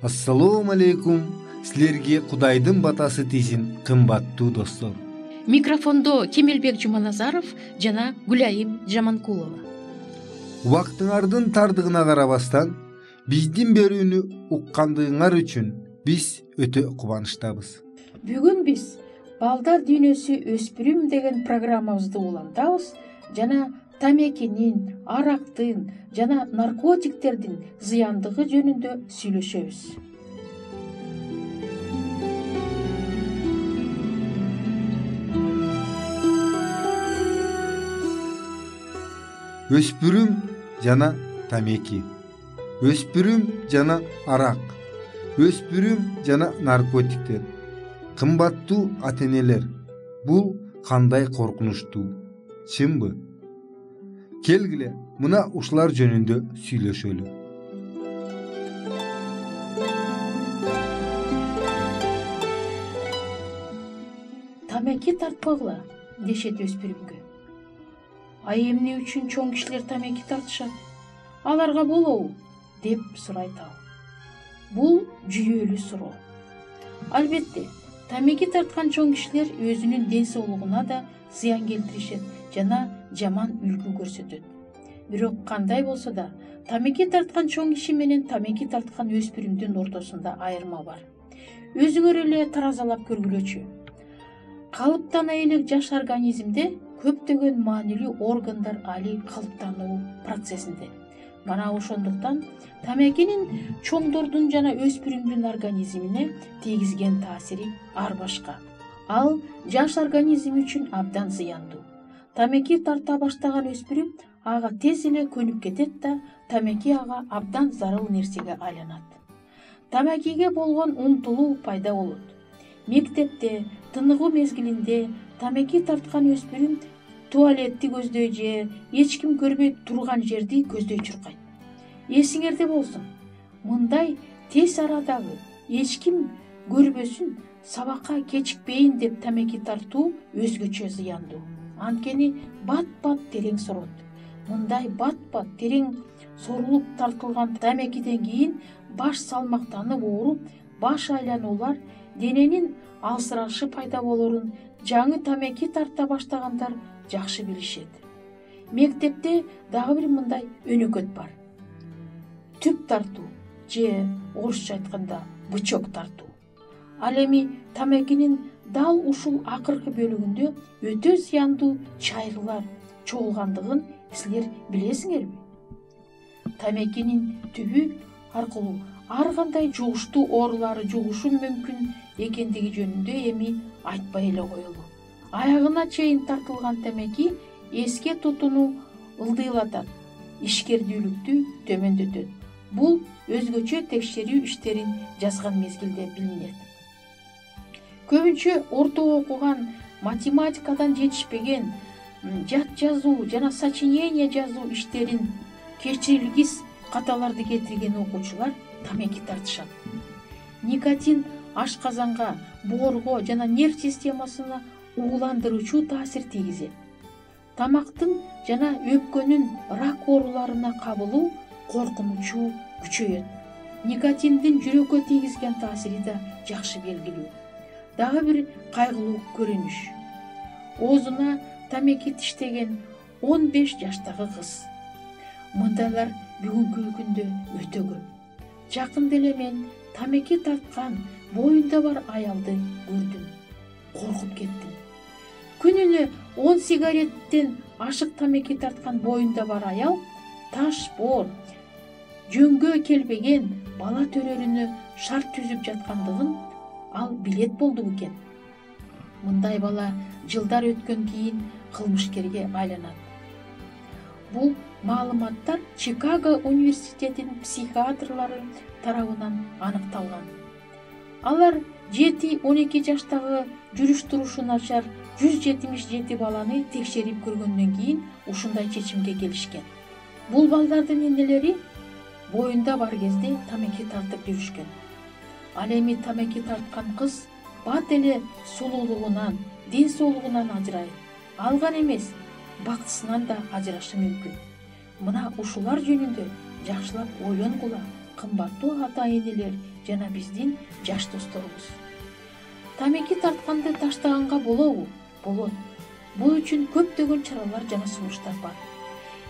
Ассалому алейкум. Силерге Кудайдын батасы тисин, кымбаттуу достор. Микрофондо Кемелбек Жуманазаров жана Гүлайым Жаманкулова. Убактыңардын тардыгына карабастан, биздин берүүнү уккандыгыңар үчүн биз өтө кубанычтабыз. Бүгүн биз Балдар дүйнөсү өспүрүм деген программабызды улантабыз жана тамекинин, арактын жана наркотиктердин зыяндыгы жөнүндө сүйлөшөбүз. Өспүрүм жана тамеки, өспүрүм жана арак, өспүрүм жана наркотиктер. Кымбаттуу ата-энелер, бул кандай коркунучтуу, чынбы? Келгиле, мына ушулар жөнүндө сүйлөшөлү. Тамеки тартпагыла дешет өспүрүмгө. А эмне үчүн чоң кишилер тамеки тартышат? Аларга болобу? Деп сурайт ал. Бул жүйөлүү суроо. Албетте, тамеки тарткан чоң кишилер өзүнүн ден соолугуна да зыян келтиришет жана жаман үлгү көрсөтөт. Бирок кандай болсо да, тамеки тарткан чоң киши менен тамеки тарткан өспүрүмдүн ортосунда айырма бар. Өзүңөр эле таразалап көргүлөчү. Калыптана элек жаш организмде көптөгөн маанилүү органдар али калыптануу процессинде. Мана ошондуктан тамекинин чоңдордун жана өспүрүмдүн организмине тийгизген таасири ар башка. Ал жаш организм үчүн абдан зыяндуу. Тамеки тарта баштаган өспүрүм ага тез эле көнүп кетет да, тамеки ага абдан зарыл нерсеге айланат. Тамекиге болгон умтулуу пайда болот. Мектепте, тыныгуу мезгилинде тамеки тарткан өспүрүм туалетти көздөй же эч ким көрбөй турган жерди көздөй чуркайт. Эсиңерде болсун, мындай тез арадагы эч ким көрбөсүн, сабакка кечикпейин деп тамеки тартуу өзгөчө зыяндуу. Анткени бат-бат терең сорот. Мындай бат-бат терең сорулуп тартылган тамекиден кийин баш салмактанып ооруп, баш айлануулар, дененин алсырашы пайда болорун жаңы тамеки тарта баштагандар жакшы билишет. Мектепте дагы бир мындай өнөкөт бар. Түп тартуу же орусча айтканда бычок тартуу. Ал эми тамекинин дал ушул акыркы бөлүгүндө өтө зыяндуу чайрылар чогулгандыгын силер билесиңерби? Тамекинин түбү аркылуу ар кандай жугуштуу оорулары жугушу мүмкүн экендиги жөнүндө эми айтпай эле коелу. Аягына чейин тартылган тамеки эске тутууну ылдыйлатат, ишкердүүлүктү төмөндөтөт. Бул өзгөчө текшерүү иштерин жазган мезгилде билинет. Көбүнчө орто окуган, математикадан жетишпеген, жат жазуу жана сочинение жазуу иштерин кечирилгис каталарды кетирген окуучулар тамеки тартышат. Никотин ашказанга, боорго жана нерв системасына ууландыруучу таасир тийгизет. Тамактын жана өпкөнүн рак ооруларына кабылуу коркунучу күчөйөт. Никотиндин жүрөккө тийгизген таасири да жакшы белгилүү. Дагы бир кайгылуу көрүнүш. Оозуна тамеки тиштеген 15 жаштагы кыз. Мындайлар бүгүнкү күндө өтө көп. Жакында эле мен тамеки тарткан боюнда бар аялды көрдүм. Коркуп кеттим. Күнүнө 10 сигареттен ашык тамеки тарткан боюнда бар аял таш боор, жөнгө келбеген бала төрөрүнө шарт түзүп жаткандыгын ал билет болду экен. Мындай бала жылдар өткөн кийин кылмышкерге айланат. Бул маалыматтар Чикаго университетинин психиатрлары тарабынан аныкталган. Алар 7-12 жаштагы жүрүш-турушу начар 177 баланы текшерип көргөндөн кийин ушундай чечимге келишкен. Бул балдардын энелери боюнда бар кезде тамеки тартып жүрүшкөн. Ал эми тамеки тарткан кыз бат эле сулуулугунан, ден соолугунан ажырайт. Алган эмес, бактысынан да ажырашы мүмкүн. Мына ушулар жөнүндө жакшылап ойлонгула, кымбаттуу ата-энелер, жана биздин жаш досторубуз. Тамеки тартканды таштаганга болобу? Болот. Бул үчүн көптөгөн чаралар жана сунуштар бар.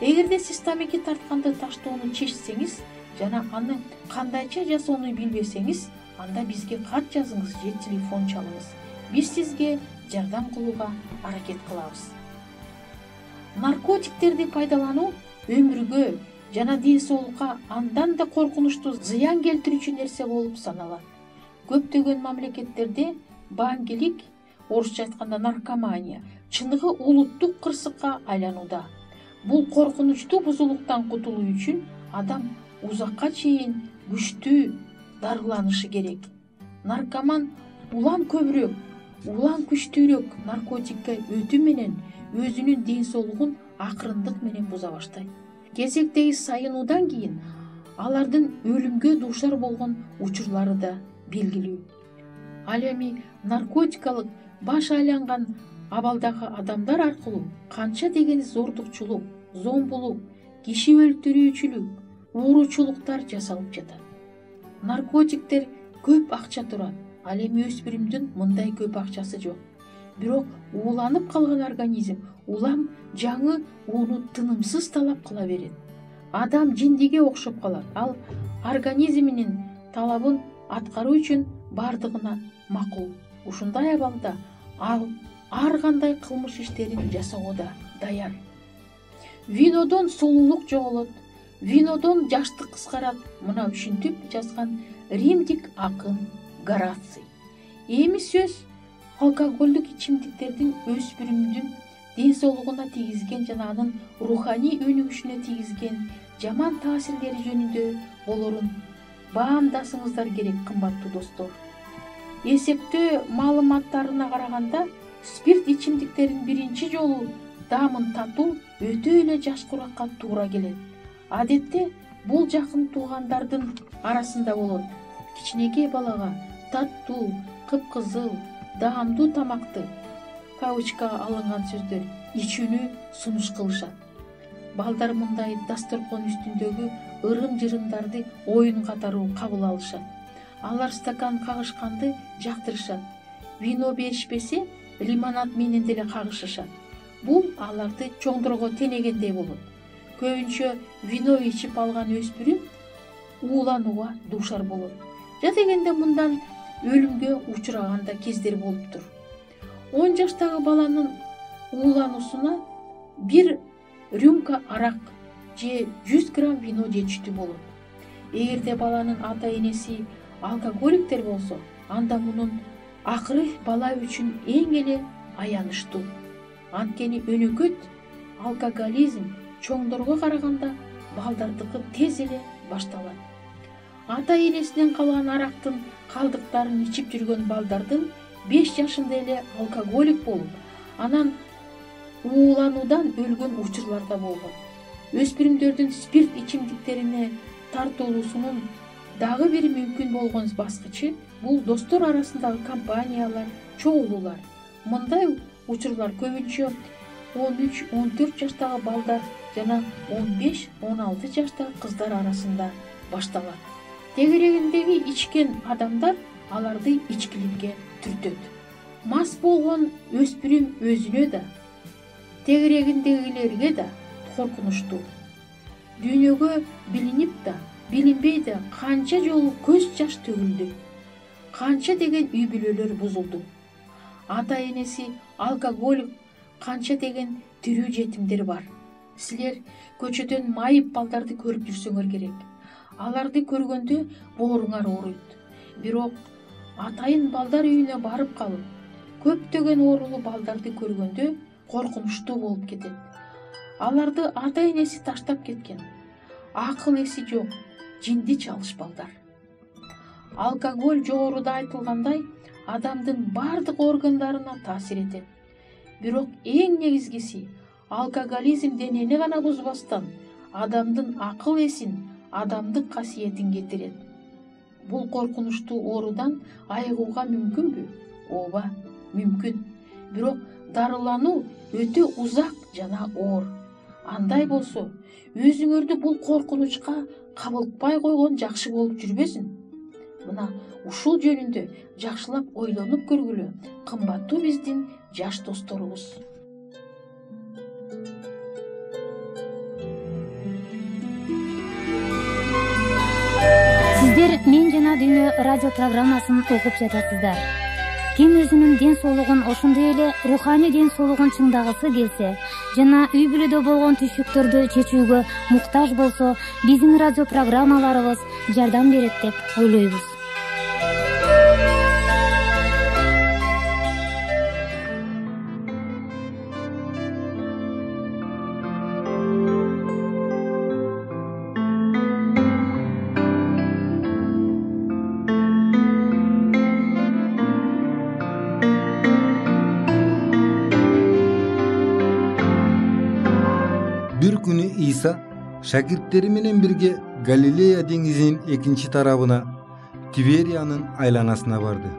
Эгерде сиз тамеки тартканды таштоону чечсеңиз жана аны кандайча жасоону билбесеңиз, анда бизге кат жазыңыз же телефон чалыңыз. Биз сизге жардам кылууга аракет кылабыз. Наркотиктерди пайдалануу өмүргө жана ден соолукка андан да коркунучтуу зыян келтирүүчү нерсе болуп саналат. Көптөгөн мамлекеттерде баңгелик, орусча айтканда наркомания, чыныгы улуттук кырсыкка айланууда. Бул коркунучтуу бузулуктан кутулуу үчүн адам узакка чейин күчтүү дарыланышы керек. Наркоман улам көбүрөөк, улам күчтүүрөөк наркотикке өтүү менен өзүнүн ден соолугун акырындык менен буза баштайт. Кезектеги сайынуудан кийин алардын өлүмгө дуушар болгон учурлары да белгилүү. Ал эми наркотикалык баш айланган абалдагы адамдар аркылуу канча деген зордукчулук, зомбулук, киши өлтүрүүчүлүк, ууручулуктар жасалып жатат. Наркотиктер көп акча турат. Ал эми өспүрүмдүн мындай көп акчасы жок. Бирок ууланып калган организм улам жаңы ууну тынымсыз талап кыла берет. Адам жиндиге окшоп калат. Ал организминин талабын аткаруу үчүн бардыгына макул. Ушундай абалда ал ар кандай кылмыш иштерин жасоого да даяр. Винодон сулуулук жоголот, винодон жаштык кыскарат. Мына ушинтип жазган римдик акын Гораций. Эми сөз алкоголдук ичимдиктердин өспүрүмдүн ден соолугуна тийгизген жана анын руханий өнүгүшүнө тийгизген жаман таасирлери жөнүндө болорун баамдасыңыздар керек, кымбаттуу достор. Эсептөө маалыматтарына караганда, спирт ичимдиктерин биринчи жолу даамын татуу өтө эле жаш куракка туура келет. Адетте бул жакын туугандардын арасында болот. Кичинекей балага таттуу, кыпкызыл, даамдуу тамакты, кавычкага алынган сөздөр, ичүүнү сунуш кылышат. Балдар мындай дасторкон үстүндөгү ырым-жырымдарды оюн катары кабыл алышат. Алар стакан кагышканды жактырышат. Вино беришпесе, лимонад менен деле кагышышат. Бул аларды чоңдорго тенегендей болот. Көбүнчө вино ичип алган өспүрүм ууланууга дуушар болот. Я дегенде мындан өлүмгө учураган да кездер болуптур. 10 жаштагы баланын уулануусуна 1 рюмка арак же 100 грамм вино жетиштүү болот. Эгерде баланын ата-энеси алкоголиктер болсо, анда мунун акыры бала үчүн эң эле аянычтуу. Анткени өнөкөт алкоголизм чоңдорго караганда балдардыкы тез эле башталат. Ата-энесинен калган арактын калдыктарын ичип жүргөн балдардын 5 жашында эле алкоголик болуп, анан уулануудан өлгөн учурлар да болгон. Өспүрүмдөрдүн спирт ичимдиктерине тартылуусунун дагы бир мүмкүн болгон баскычы бул достор арасындагы компаниялар, чогулуулар. Мындай учурлар көбүнчө 13-14 жаштагы балдар жана 15-16 жаштагы кыздар арасында башталат. Тегерегиндеги ичкен адамдар аларды ичкиликке түртөт. Мас болгон өспүрүм өзүнө да, тегерегиндегилерге да коркунучтуу. Дүйнөгө билинип да, билинбей да канча жолу көз жаш төгүлдү. Канча деген үй бүлөлөр бузулду. Ата-энеси алкоголик, канча деген тирүү жетимдер бар. Силер көчөдөн майып балдарды көрүп жүрсөңөр керек. Аларды көргөндө бооруңар ооруйт. Бирок атайын балдар үйүнө барып калып, көптөгөн оорулуу балдарды көргөндө коркунучтуу болуп кетет. Аларды ата-энеси таштап кеткен. Акыл эси жок, жинди чалыш балдар. Алкоголь жогоруда айтылгандай адамдын бардык органдарына таасир этет. Бирок эң негизгиси алкоголизм денени гана бузбастан адамдын акыл эсин, адамдык касиетин кетирет. Бул коркунучтуу оорудан айыгууга мүмкүнбү? Ооба, мүмкүн. Бирок дарылануу өтө узак жана оор. Андай болсо, өзүңөрдү бул коркунучка кабылтпай койгон жакшы болуп жүрбөсүн. Мына ушул жөнүндө жакшылап ойлонуп көргүлө, кымбаттуу биздин жаш досторубуз. Сиздер Мен жана Дүйнө радио программасын угуп жатасыздар. Ким өзүнүн ден соолугун ошондой эле руханий ден соолугун чыңдагысы келсе жана үй бүлөдө болгон түйшүктөрдү чечүүгө муктаж болсо, биздин радио программаларыбыз жардам берет деп ойлойбуз. Бир күнү Иса шакирттери менен бирге Галилея деңизинин экинчи тарабына, Тивериянын айланасына барды.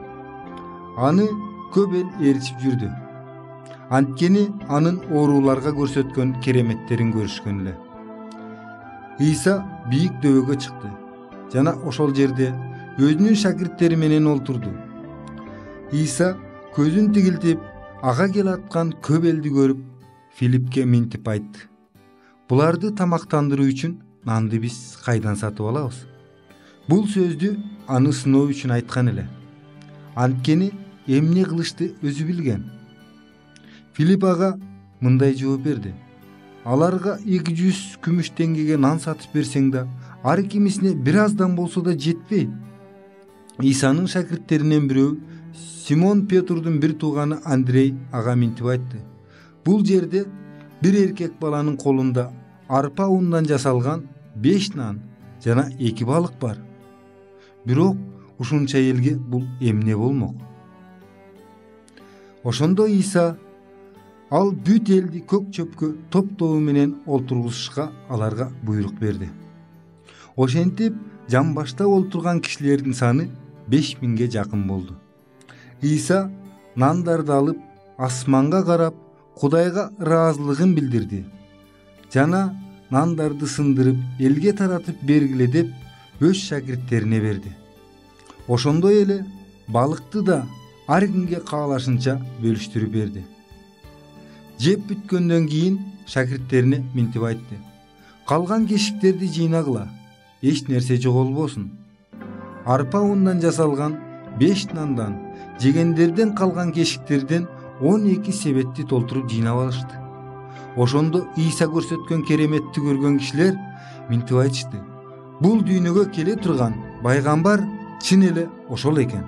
Аны көп эл ээрчип жүрдү. Анткени анын ооруларга көрсөткөн кереметтерин көрүшкөн эле. Иса бийик дөбөгө чыкты жана ошол жерде өзүнүн шакирттери менен олтурду. Иса көзүн тигилтип, ага келаткан көп элди көрүп, Филиппке минтип айтты: "Буларды тамактандыруу үчүн нанды биз кайдан сатып алабыз?" Бул сөздү аны сыноо үчүн айткан эле. Анткени эмне кылышты өзү билген. Филипп ага мындай жооп берди: "Аларга 200 күмүш теңгеге нан сатып берсең да, ар кимисине бир аздан болсо да жетпейт." Исанын шакирттеринен бирөө, Симон Петрдун бир тууганы Андрей ага минтип айтты: "Бул жерде бир эркек баланын колунда арпа ундан жасалган 5 нан жана 2 балык бар. Бирок ушунча элге бул эмне болмок?" Ошондо Иса ал бүт элди көк чөпкө топ-тобу менен олтургузушка аларга буйрук берди. Ошентип жамбашта олтурган кишилердин саны 5000ге жакын болду. Иса нандарды алып асманга карап Кудайга ыраазылыгын билдирди жана нандарды сындырып элге таратып бергиле деп өз шакирттерине берди. Ошондой эле балыкты да ар кимге каалашынча бөлүштүрүп берди. Жеп бүткөндөн кийин шакирттерине минтип айтты: "Калган кешиктерди жыйнагыла, эч нерсе жоголбосун." Арпа ундан жасалган 5 нандан, жегендерден калган кешиктерден 12 себетти толтуруп жыйнап алышты. Ошондо Иса көрсөткөн кереметти көргөн кишилер минтип айтышты: "Бул дүйнөгө келе турган пайгамбар чын эле ошол экен."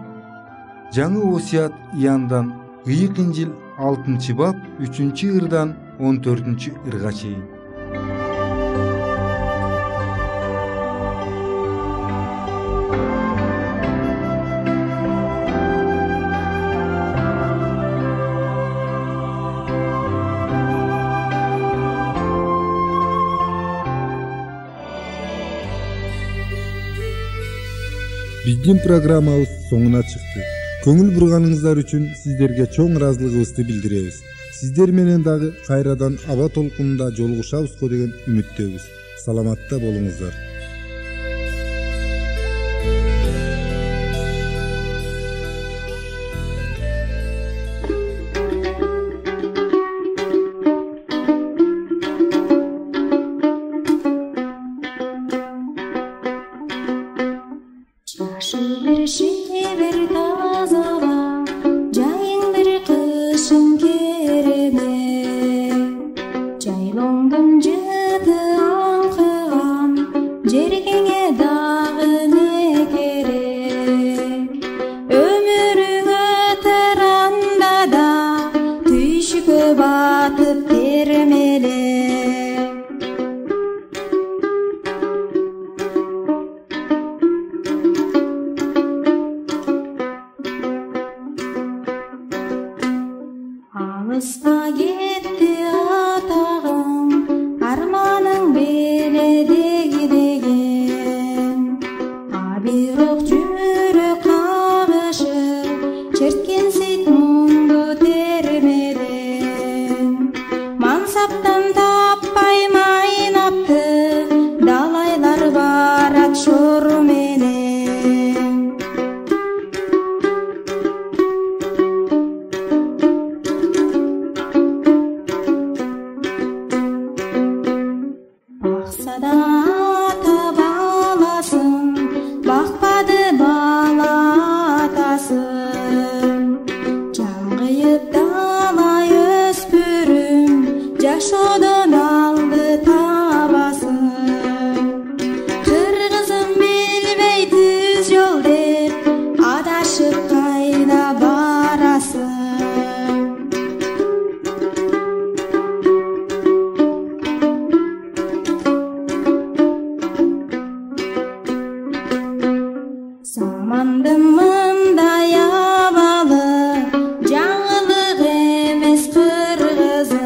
Жаңы осуят Иоанндан Ыйык Инжил 6-бап 3-ырдан 14-ырга чейин. Биздин программабыз соңуна чыкты. Көңүл бурганыңыздар үчүн сиздерге чоң ыраазылыгыбызды билдиребиз. Сиздер менен дагы кайрадан аба толкунунда жолугушабызго деген үмүттөбүз. Саламатта болуңуздар. Şiver tazala, jayın bir kışın kereme. Jaylongdun jıdı ankıgan, jergenge dağı ne kerek. Ömürün ötüranda da, tüyşükö batıp termele. Alısqa gitti atağım, armanın beledegidegen. Abirok jürek kağışı, çertken sit mundu termeden. Mansaptan tappay maynaptı, dalaylar barat şor menen. замандын мындай абалы жаңылык эмес кыргызым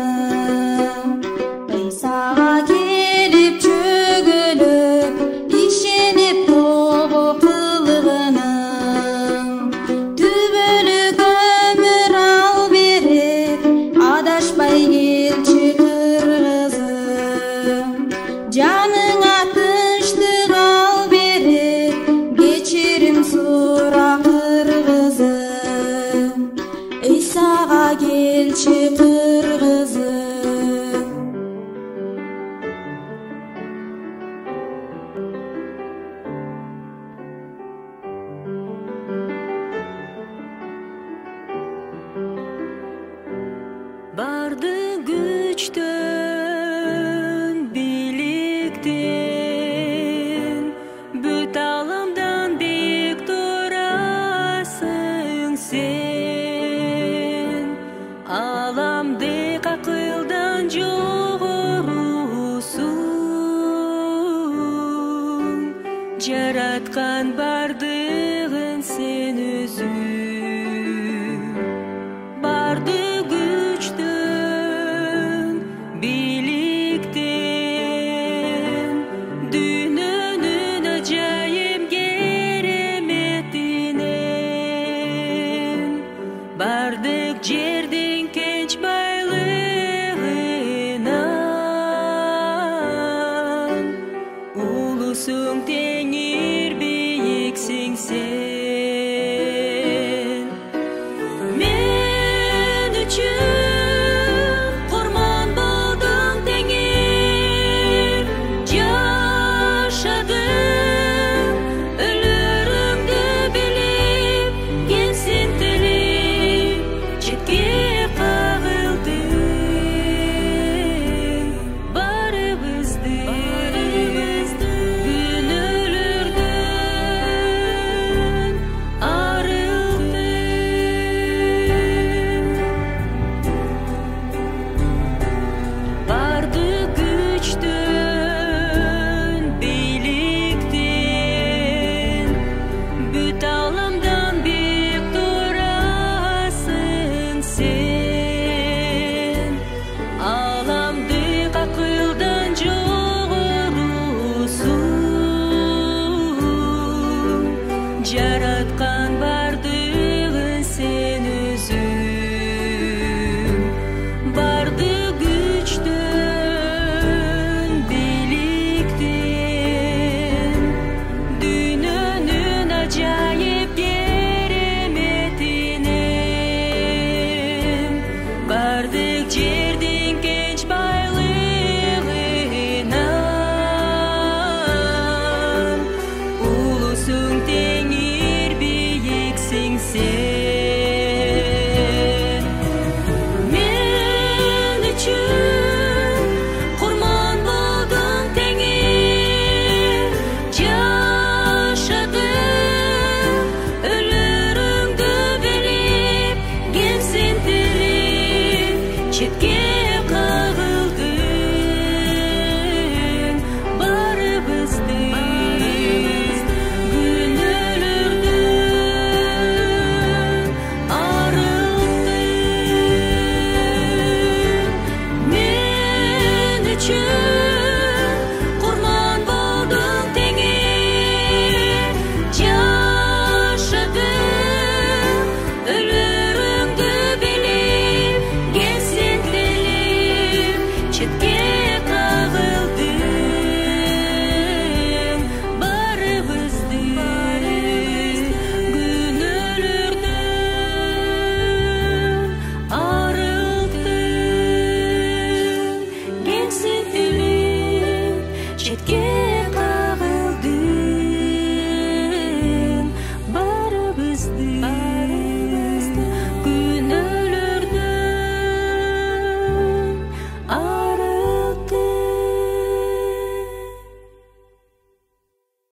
ыйсага келип чөгөлүп ишенип тобо кылгының түбөлүк өмүр ал берет адашпай келчи кыргызым жаныңа тынчтык ал берет кечирим сура кыргызым ыйсага келчи кыргызым барды күчтөн бийликтен бүт аламдан бийик турасың сен аламдык акылдан жогорусуң жараткан бардыгын сен өзүң